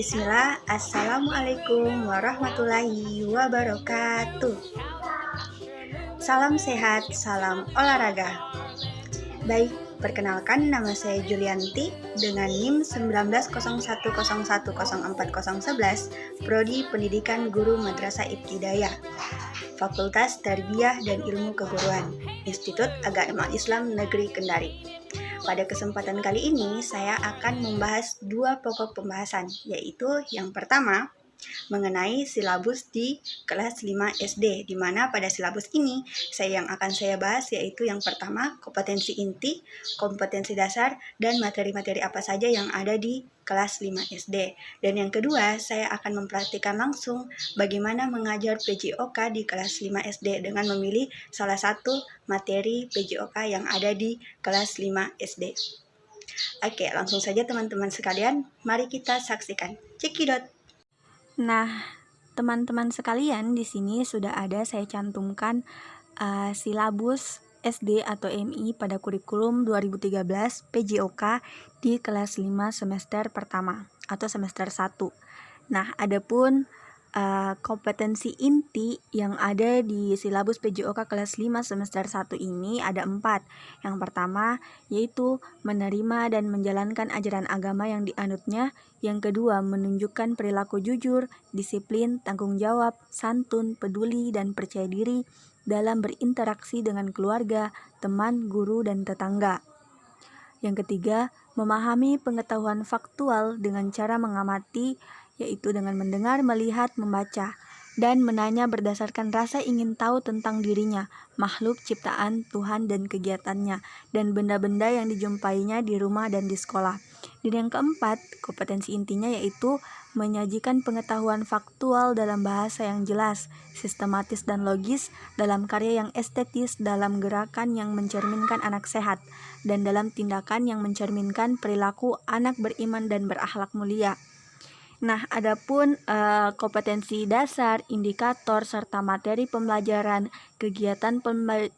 Bismillah, Assalamualaikum warahmatullahi wabarakatuh. Salam sehat, salam olahraga. Baik, perkenalkan nama saya Julianti dengan NIM 1901010411, Prodi Pendidikan Guru Madrasah Ibtidaiyah, Fakultas Tarbiyah dan Ilmu Keguruan, Institut Agama Islam Negeri Kendari. Pada kesempatan kali ini, saya akan membahas dua pokok pembahasan, yaitu yang pertama, mengenai silabus di kelas 5 SD, di mana pada silabus ini yang akan saya bahas yaitu yang pertama, kompetensi inti, kompetensi dasar, dan materi-materi apa saja yang ada di kelas 5 SD. Dan yang kedua, saya akan mempraktikkan langsung bagaimana mengajar PJOK di kelas 5 SD dengan memilih salah satu materi PJOK yang ada di kelas 5 SD. Oke, langsung saja teman-teman sekalian, mari kita saksikan. Cekidot. Nah, teman-teman sekalian, di sini sudah ada saya cantumkan silabus SD atau MI pada kurikulum 2013 PJOK di kelas 5 semester pertama atau semester 1. Nah, adapun kompetensi inti yang ada di silabus PJOK kelas 5 semester 1 ini ada 4. Yang pertama yaitu menerima dan menjalankan ajaran agama yang dianutnya. Yang kedua, menunjukkan perilaku jujur, disiplin, tanggung jawab, santun, peduli, dan percaya diri dalam berinteraksi dengan keluarga, teman, guru, dan tetangga. Yang ketiga, memahami pengetahuan faktual dengan cara mengamati, yaitu dengan mendengar, melihat, membaca, dan menanya berdasarkan rasa ingin tahu tentang dirinya, makhluk ciptaan Tuhan dan kegiatannya, dan benda-benda yang dijumpainya di rumah dan di sekolah. Dan yang keempat, kompetensi intinya yaitu menyajikan pengetahuan faktual dalam bahasa yang jelas, sistematis dan logis, dalam karya yang estetis, dalam gerakan yang mencerminkan anak sehat, dan dalam tindakan yang mencerminkan perilaku anak beriman dan berakhlak mulia. Nah, adapun kompetensi dasar, indikator, serta materi pembelajaran, kegiatan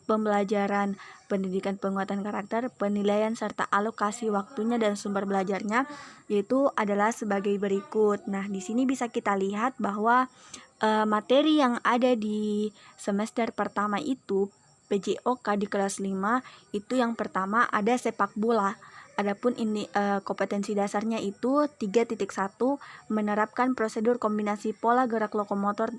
pembelajaran, pendidikan penguatan karakter, penilaian, serta alokasi waktunya dan sumber belajarnya yaitu adalah sebagai berikut. Nah, di sini bisa kita lihat bahwa materi yang ada di semester pertama itu PJOK di kelas 5 itu yang pertama ada sepak bola. Adapun ini kompetensi dasarnya itu 3.1 menerapkan prosedur kombinasi pola gerak lokomotor,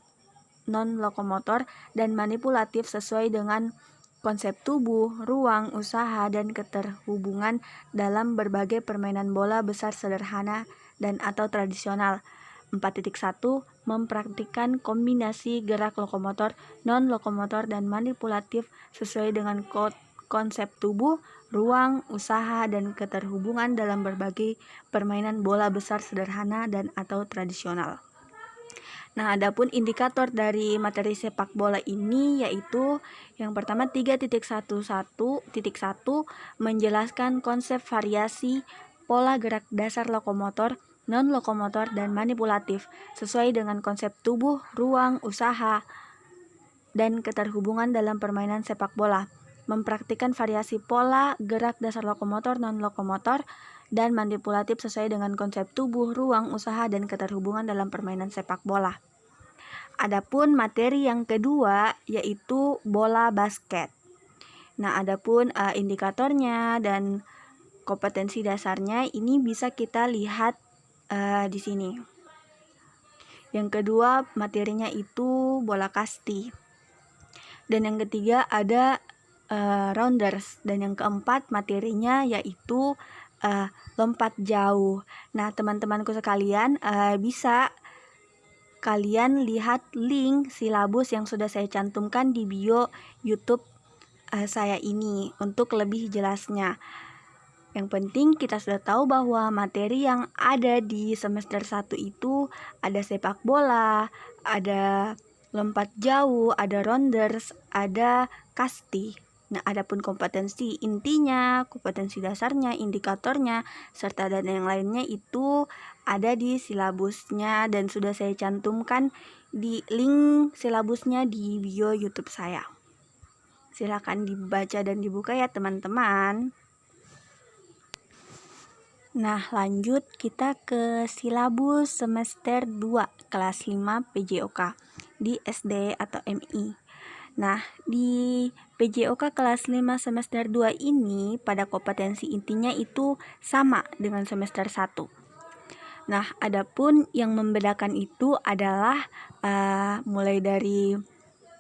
non-lokomotor, dan manipulatif sesuai dengan konsep tubuh, ruang, usaha, dan keterhubungan dalam berbagai permainan bola besar sederhana dan atau tradisional. 4.1 mempraktikkan kombinasi gerak lokomotor, non-lokomotor, dan manipulatif sesuai dengan konsep tubuh, ruang, usaha, dan keterhubungan dalam berbagai permainan bola besar sederhana dan atau tradisional. Nah, adapun indikator dari materi sepak bola ini yaitu yang pertama 3.11.1 menjelaskan konsep variasi pola gerak dasar lokomotor, non-lokomotor, dan manipulatif sesuai dengan konsep tubuh, ruang, usaha, dan keterhubungan dalam permainan sepak bola. Mempraktikkan variasi pola gerak dasar lokomotor, non-lokomotor, dan manipulatif sesuai dengan konsep tubuh, ruang, usaha, dan keterhubungan dalam permainan sepak bola. Adapun materi yang kedua yaitu bola basket. Nah, adapun indikatornya dan kompetensi dasarnya ini bisa kita lihat di sini. Yang kedua materinya itu bola kasti. Dan yang ketiga ada rounders, dan yang keempat materinya yaitu lompat jauh. Nah, teman-temanku sekalian, bisa kalian lihat link silabus yang sudah saya cantumkan di bio YouTube saya ini untuk lebih jelasnya. Yang penting kita sudah tahu bahwa materi yang ada di semester 1 itu ada sepak bola, ada lompat jauh, ada rounders, ada kasti. Nah, adapun kompetensi intinya, kompetensi dasarnya, indikatornya, serta dan yang lainnya itu ada di silabusnya dan sudah saya cantumkan di link silabusnya di bio YouTube saya. Silakan dibaca dan dibuka ya teman-teman. Nah, lanjut kita ke silabus semester 2 kelas 5 PJOK di SD atau MI. Nah, di PJOK kelas 5 semester 2 ini pada kompetensi intinya itu sama dengan semester 1. Nah, adapun yang membedakan itu adalah mulai dari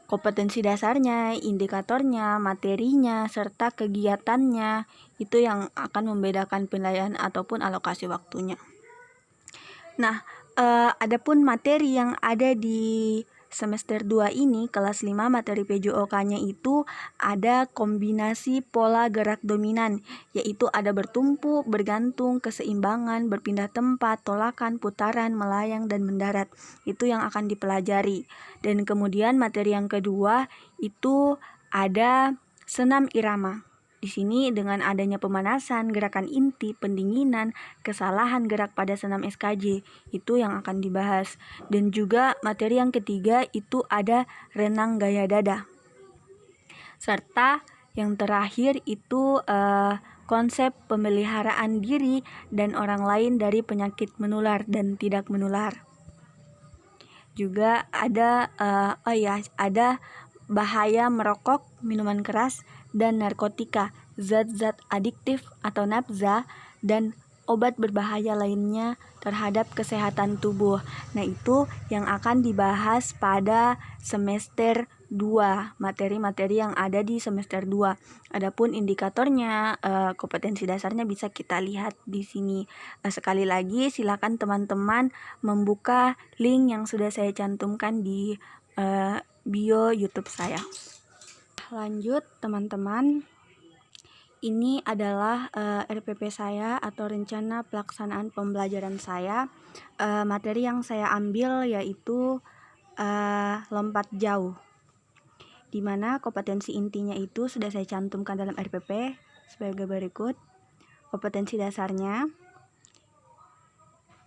kompetensi dasarnya, indikatornya, materinya, serta kegiatannya, itu yang akan membedakan penilaian ataupun alokasi waktunya. Nah, adapun materi yang ada di semester 2 ini, kelas 5 materi PJOK-nya itu ada kombinasi pola gerak dominan, yaitu ada bertumpu, bergantung, keseimbangan, berpindah tempat, tolakan, putaran, melayang, dan mendarat. Itu yang akan dipelajari. Dan kemudian materi yang kedua itu ada senam irama. Di sini dengan adanya pemanasan, gerakan inti, pendinginan, kesalahan gerak pada senam SKJ, itu yang akan dibahas. Dan juga materi yang ketiga itu ada renang gaya dada. Serta yang terakhir itu konsep pemeliharaan diri dan orang lain dari penyakit menular dan tidak menular. Juga ada ada bahaya merokok, minuman keras, dan narkotika, zat-zat adiktif atau nafza, dan obat berbahaya lainnya terhadap kesehatan tubuh. Nah, itu yang akan dibahas pada semester 2, materi-materi yang ada di semester 2. Adapun indikatornya, kompetensi dasarnya bisa kita lihat di sini. Sekali lagi, silakan teman-teman membuka link yang sudah saya cantumkan di bio YouTube saya. Lanjut teman-teman, ini adalah RPP saya atau rencana pelaksanaan pembelajaran saya. Materi yang saya ambil yaitu lompat jauh, di mana kompetensi intinya itu sudah saya cantumkan dalam RPP sebagai berikut. Kompetensi dasarnya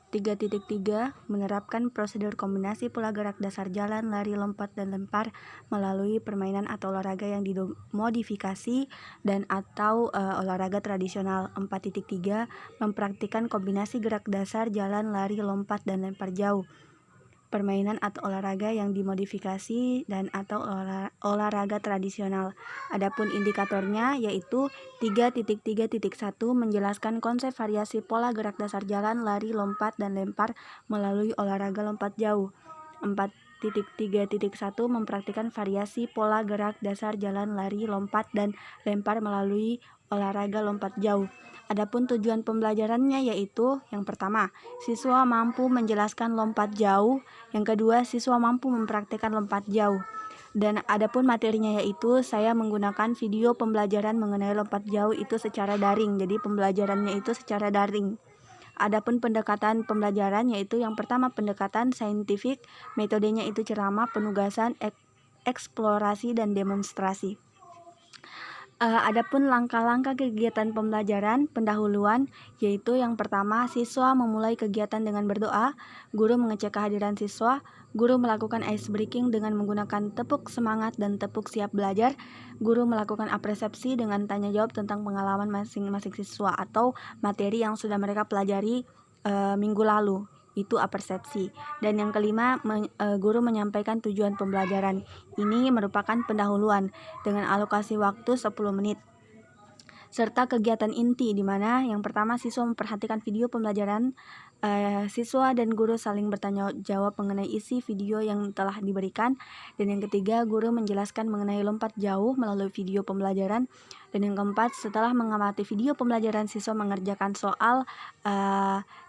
3.3 menerapkan prosedur kombinasi pola gerak dasar jalan, lari, lompat, dan lempar melalui permainan atau olahraga yang dimodifikasi dan atau olahraga tradisional. 4.3 mempraktikkan kombinasi gerak dasar jalan, lari, lompat, dan lempar jauh, permainan atau olahraga yang dimodifikasi dan atau olahraga tradisional. Adapun indikatornya yaitu 3.3.1 menjelaskan konsep variasi pola gerak dasar jalan, lari, lompat, dan lempar melalui olahraga lompat jauh. 4.3.1 mempraktikkan variasi pola gerak dasar jalan, lari, lompat, dan lempar melalui olahraga lompat jauh. Adapun tujuan pembelajarannya yaitu yang pertama, siswa mampu menjelaskan lompat jauh, yang kedua, siswa mampu mempraktikkan lompat jauh. Dan adapun materinya yaitu saya menggunakan video pembelajaran mengenai lompat jauh itu secara daring. Jadi pembelajarannya itu secara daring. Adapun pendekatan pembelajaran yaitu yang pertama pendekatan saintifik, metodenya itu ceramah, penugasan, eksplorasi, dan demonstrasi. Adapun langkah-langkah kegiatan pembelajaran pendahuluan yaitu yang pertama, siswa memulai kegiatan dengan berdoa, guru mengecek kehadiran siswa, guru melakukan ice breaking dengan menggunakan tepuk semangat dan tepuk siap belajar, guru melakukan apresiasi dengan tanya jawab tentang pengalaman masing-masing siswa atau materi yang sudah mereka pelajari minggu lalu. Itu apersepsi. Dan yang kelima, guru menyampaikan tujuan pembelajaran. Ini merupakan pendahuluan dengan alokasi waktu 10 menit. Serta kegiatan inti di mana yang pertama siswa memperhatikan video pembelajaran, siswa dan guru saling bertanya jawab mengenai isi video yang telah diberikan, dan yang ketiga guru menjelaskan mengenai lompat jauh melalui video pembelajaran, dan yang keempat setelah mengamati video pembelajaran siswa mengerjakan soal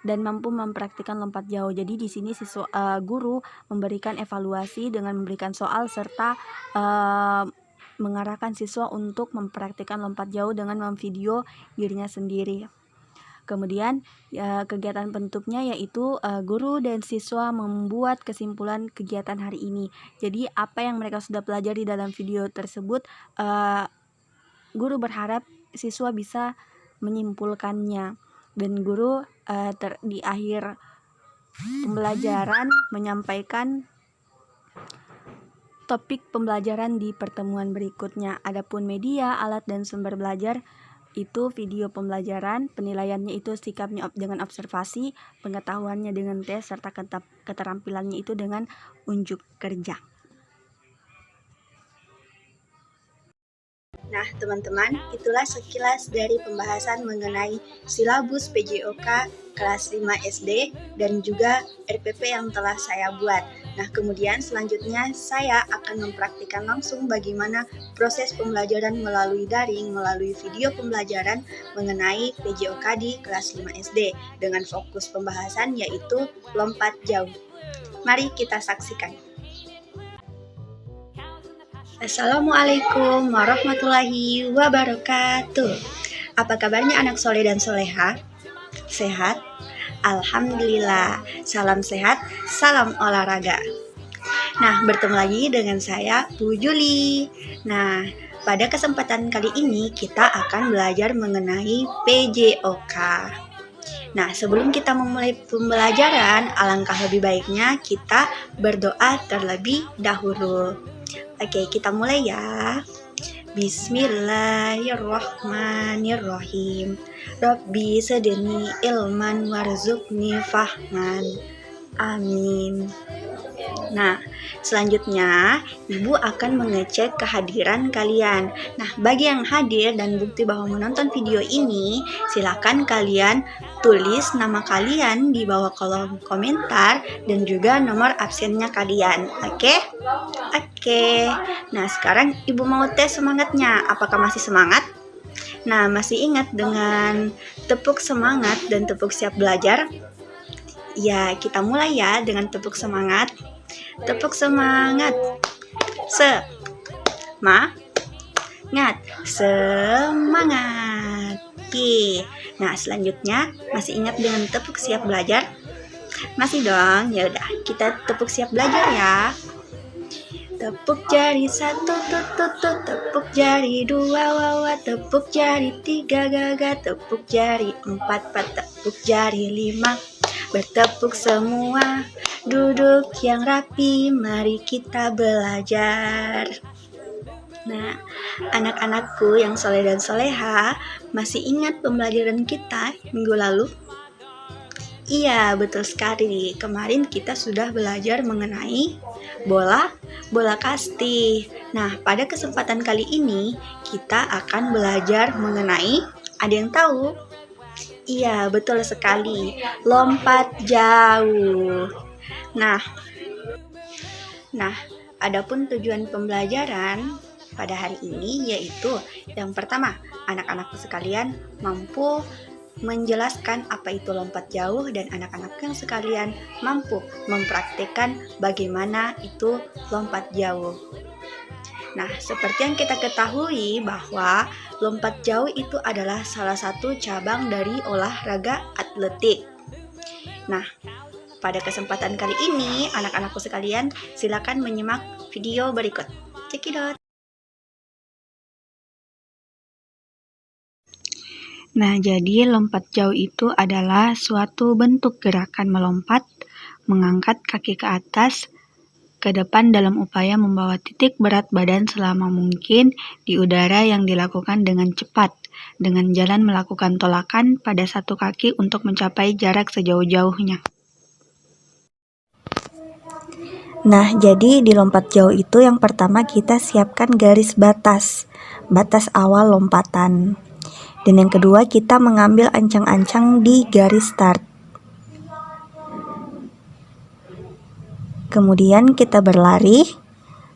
dan mampu mempraktikkan lompat jauh. Jadi di sini siswa guru memberikan evaluasi dengan memberikan soal serta mengarahkan siswa untuk mempraktikkan lompat jauh dengan memvideo dirinya sendiri. Kemudian kegiatan penutupnya yaitu guru dan siswa membuat kesimpulan kegiatan hari ini. Jadi apa yang mereka sudah pelajari dalam video tersebut, guru berharap siswa bisa menyimpulkannya, dan guru di akhir pembelajaran menyampaikan topik pembelajaran di pertemuan berikutnya. Adapun media, alat, dan sumber belajar itu video pembelajaran, penilaiannya itu sikapnya dengan observasi, pengetahuannya dengan tes, serta keterampilannya itu dengan unjuk kerja. Nah, teman-teman, itulah sekilas dari pembahasan mengenai silabus PJOK kelas 5 SD dan juga RPP yang telah saya buat. Nah, kemudian selanjutnya saya akan mempraktikkan langsung bagaimana proses pembelajaran melalui daring, melalui video pembelajaran mengenai PJOK di kelas 5 SD dengan fokus pembahasan yaitu lompat jauh. Mari kita saksikan. Assalamualaikum warahmatullahi wabarakatuh. Apa kabarnya anak soleh dan soleha? Sehat? Alhamdulillah. Salam sehat, salam olahraga. Nah, bertemu lagi dengan saya, Bu Juli. Nah, pada kesempatan kali ini kita akan belajar mengenai PJOK. Nah, sebelum kita memulai pembelajaran, alangkah lebih baiknya kita berdoa terlebih dahulu. Oke, kita mulai ya. Bismillahirrahmanirrahim. Rabbi zidni ilman warzuqni fahman. Amin. Nah, selanjutnya Ibu akan mengecek kehadiran kalian. Nah, bagi yang hadir dan bukti bahwa menonton video ini, silakan kalian tulis nama kalian di bawah kolom komentar dan juga nomor absennya kalian. Oke? Nah, sekarang Ibu mau tes semangatnya. Apakah masih semangat? Nah, masih ingat dengan tepuk semangat dan tepuk siap belajar? Ya, kita mulai ya dengan tepuk semangat. Tepuk semangat. Semangat. Oke. Nah, selanjutnya masih ingat dengan tepuk siap belajar? Masih dong. Ya udah, kita tepuk siap belajar ya. Tepuk jari 1 tut, tepuk jari 2 wawa, tepuk jari 3 gaga, tepuk jari 4 pat, tepuk jari 5. Bertepuk semua, duduk yang rapi, mari kita belajar. Nah, anak-anakku yang soleh dan soleha, masih ingat pembelajaran kita minggu lalu? Iya, betul sekali. Kemarin kita sudah belajar mengenai bola kasti. Nah, pada kesempatan kali ini kita akan belajar mengenai, ada yang tahu? Iya, betul sekali. Lompat jauh. Nah, adapun tujuan pembelajaran pada hari ini yaitu yang pertama, anak-anakku sekalian mampu menjelaskan apa itu lompat jauh dan anak-anak yang sekalian mampu mempraktikkan bagaimana itu lompat jauh. Nah, seperti yang kita ketahui bahwa lompat jauh itu adalah salah satu cabang dari olahraga atletik. Nah, pada kesempatan kali ini anak-anakku sekalian silakan menyimak video berikut. Cekidot. Nah, jadi lompat jauh itu adalah suatu bentuk gerakan melompat, mengangkat kaki ke atas, ke depan dalam upaya membawa titik berat badan selama mungkin di udara yang dilakukan dengan cepat, dengan jalan melakukan tolakan pada satu kaki untuk mencapai jarak sejauh-jauhnya. Nah, jadi di lompat jauh itu yang pertama kita siapkan garis batas awal lompatan. Dan yang kedua kita mengambil ancang-ancang di garis start. Kemudian kita berlari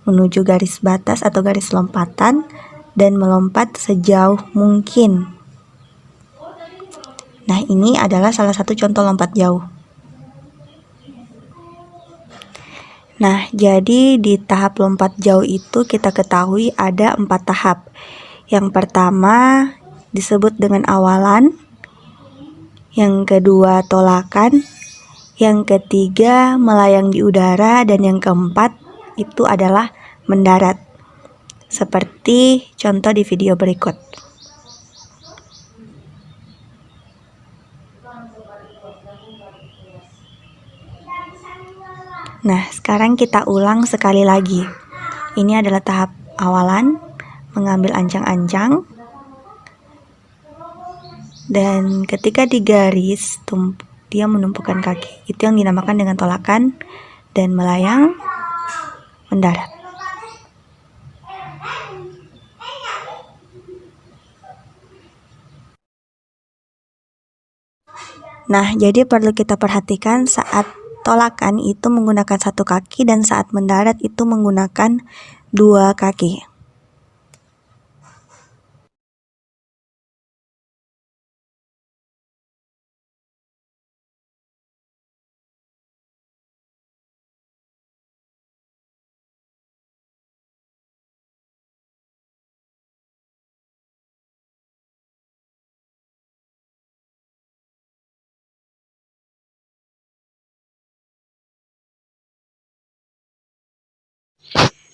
menuju garis batas atau garis lompatan dan melompat sejauh mungkin. Nah, ini adalah salah satu contoh lompat jauh. Nah, jadi di tahap lompat jauh itu kita ketahui ada 4 tahap. Yang pertama disebut dengan awalan, yang kedua tolakan, yang ketiga melayang di udara, dan yang keempat itu adalah mendarat. Seperti contoh di video berikut. Nah, sekarang kita ulang sekali lagi. Ini adalah tahap awalan, mengambil ancang-ancang, Dan ketika digaris, dia menumpukan kaki. Itu yang dinamakan dengan tolakan dan melayang mendarat. Nah, jadi perlu kita perhatikan saat tolakan itu menggunakan satu kaki dan saat mendarat itu menggunakan dua kaki.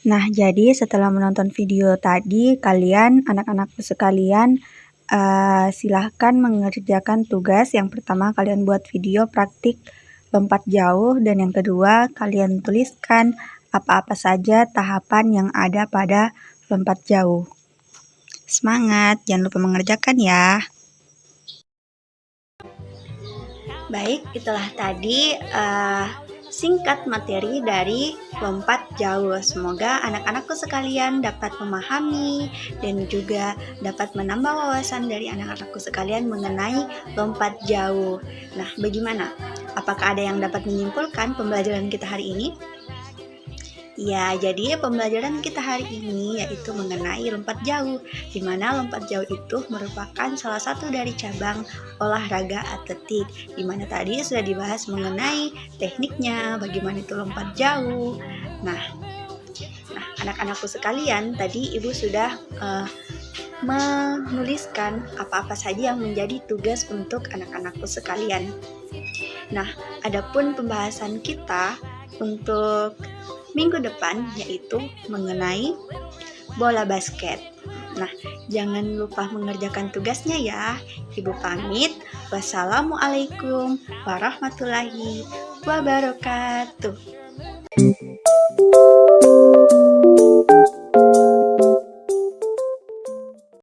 Nah, jadi setelah menonton video tadi, anak-anakku sekalian, silahkan mengerjakan tugas. Yang pertama, kalian buat video praktik lompat jauh, dan yang kedua, kalian tuliskan apa-apa saja tahapan yang ada pada lompat jauh. Semangat, jangan lupa mengerjakan ya. Baik, itulah tadi singkat materi dari lompat jauh. Semoga anak-anakku sekalian dapat memahami dan juga dapat menambah wawasan dari anak-anakku sekalian mengenai lompat jauh. Nah, bagaimana? Apakah ada yang dapat menyimpulkan pembelajaran kita hari ini? Ya, jadi pembelajaran kita hari ini yaitu mengenai lompat jauh, di mana lompat jauh itu merupakan salah satu dari cabang olahraga atletik, di mana tadi sudah dibahas mengenai tekniknya, bagaimana itu lompat jauh. Nah, anak-anakku sekalian, tadi Ibu sudah menuliskan apa-apa saja yang menjadi tugas untuk anak-anakku sekalian. Nah, adapun pembahasan kita untuk minggu depan yaitu mengenai bola basket. Nah, jangan lupa mengerjakan tugasnya ya. Ibu pamit. Wassalamualaikum warahmatullahi wabarakatuh.